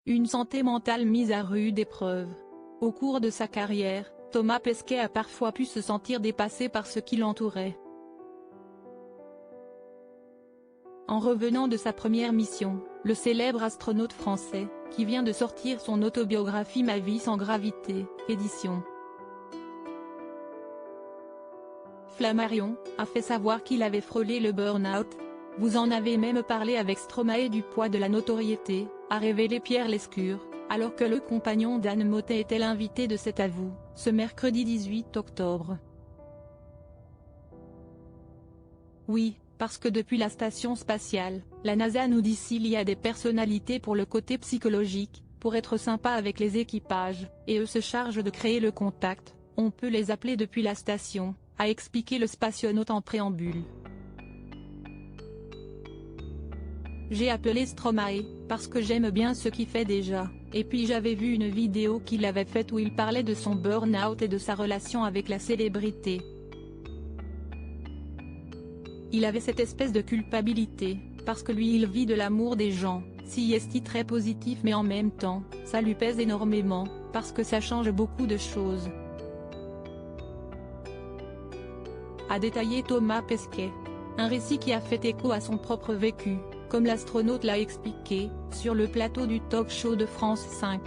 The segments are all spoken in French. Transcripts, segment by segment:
Une santé mentale mise à rude épreuve. Au cours de sa carrière, Thomas Pesquet a parfois pu se sentir dépassé par ce qui l'entourait. En revenant de sa première mission, le célèbre astronaute français, qui vient de sortir son autobiographie Ma vie sans gravité, édition Flammarion, a fait savoir qu'il avait frôlé le burn-out. Vous en avez même parlé avec Stromae du poids de la notoriété, a révélé Pierre Lescure, alors que le compagnon d'Anne Mottet était l'invité de cet avou, ce mercredi 18 octobre. Oui, parce que depuis la station spatiale, la NASA nous dit s'il y a des personnalités pour le côté psychologique, pour être sympa avec les équipages, et eux se chargent de créer le contact, on peut les appeler depuis la station, a expliqué le spationaute en préambule. J'ai appelé Stromae, parce que j'aime bien ce qu'il fait déjà, et puis j'avais vu une vidéo qu'il avait faite où il parlait de son burn-out et de sa relation avec la célébrité. Il avait cette espèce de culpabilité, parce que lui il vit de l'amour des gens, si est très positif mais en même temps, ça lui pèse énormément, parce que ça change beaucoup de choses. A détaillé Thomas Pesquet. Un récit qui a fait écho à son propre vécu, comme l'astronaute l'a expliqué, sur le plateau du talk-show de France 5.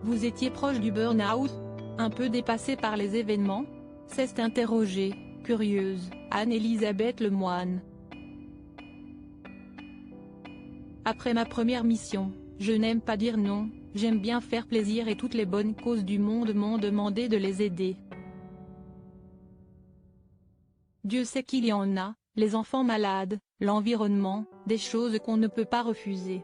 Vous étiez proche du burn-out? Un peu dépassé par les événements? S'est interrogée, curieuse, Anne-Elisabeth Lemoine. Après ma première mission, je n'aime pas dire non, j'aime bien faire plaisir et toutes les bonnes causes du monde m'ont demandé de les aider. Dieu sait qu'il y en a, les enfants malades, l'environnement, des choses qu'on ne peut pas refuser.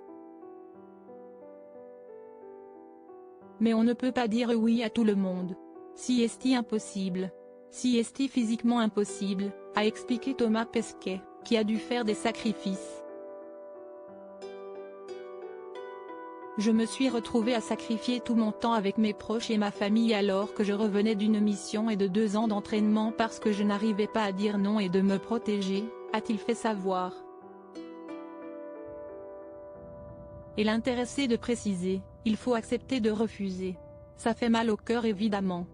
Mais on ne peut pas dire oui à tout le monde. Si est impossible. Si est physiquement impossible, a expliqué Thomas Pesquet, qui a dû faire des sacrifices. Je me suis retrouvé à sacrifier tout mon temps avec mes proches et ma famille alors que je revenais d'une mission et de 2 ans d'entraînement parce que je n'arrivais pas à dire non et de me protéger, a-t-il fait savoir. Et l'intéressé de préciser, il faut accepter de refuser. Ça fait mal au cœur évidemment.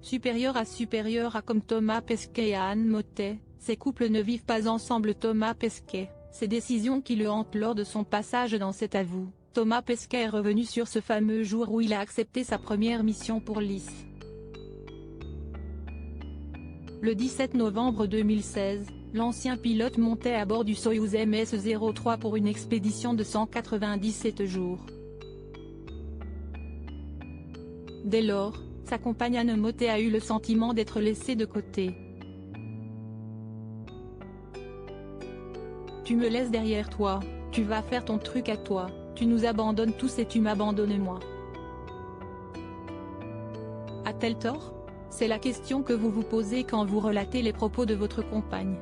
Supérieur à comme Thomas Pesquet et Anne Mottet, ces couples ne vivent pas ensemble. Thomas Pesquet, ces décisions qui le hantent lors de son passage dans cet avou. Thomas Pesquet est revenu sur ce fameux jour où il a accepté sa première mission pour l'IS. Le 17 novembre 2016, l'ancien pilote montait à bord du Soyouz MS-03 pour une expédition de 197 jours. Dès lors, sa compagne Anne Mottet a eu le sentiment d'être laissée de côté. Tu me laisses derrière toi, tu vas faire ton truc à toi, tu nous abandonnes tous et tu m'abandonnes moi. A-t-elle tort? C'est la question que vous vous posez quand vous relatez les propos de votre compagne.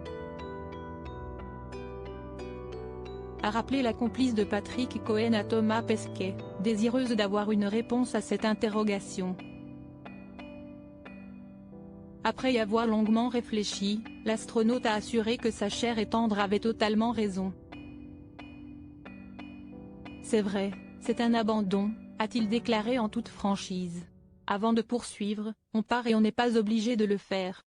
A rappelé la complice de Patrick Cohen à Thomas Pesquet, désireuse d'avoir une réponse à cette interrogation. Après y avoir longuement réfléchi, l'astronaute a assuré que sa chère et tendre avait totalement raison. C'est vrai, c'est un abandon, a-t-il déclaré en toute franchise. Avant de poursuivre, on part et on n'est pas obligé de le faire.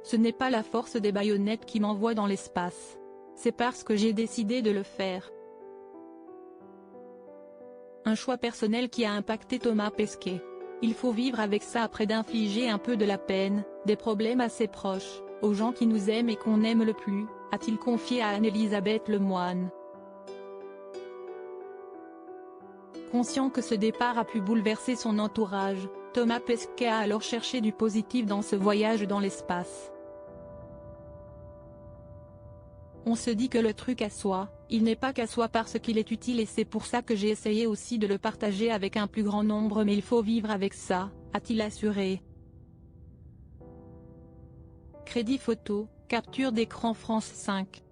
Ce n'est pas la force des baïonnettes qui m'envoie dans l'espace. C'est parce que j'ai décidé de le faire. Un choix personnel qui a impacté Thomas Pesquet. Il faut vivre avec ça après d'infliger un peu de la peine, des problèmes à ses proches, aux gens qui nous aiment et qu'on aime le plus, a-t-il confié à Anne-Elisabeth Lemoine. Conscient que ce départ a pu bouleverser son entourage, Thomas Pesquet a alors cherché du positif dans ce voyage dans l'espace. On se dit que le truc à soi, il n'est pas qu'à soi parce qu'il est utile et c'est pour ça que j'ai essayé aussi de le partager avec un plus grand nombre mais il faut vivre avec ça, a-t-il assuré. Crédit photo, capture d'écran France 5.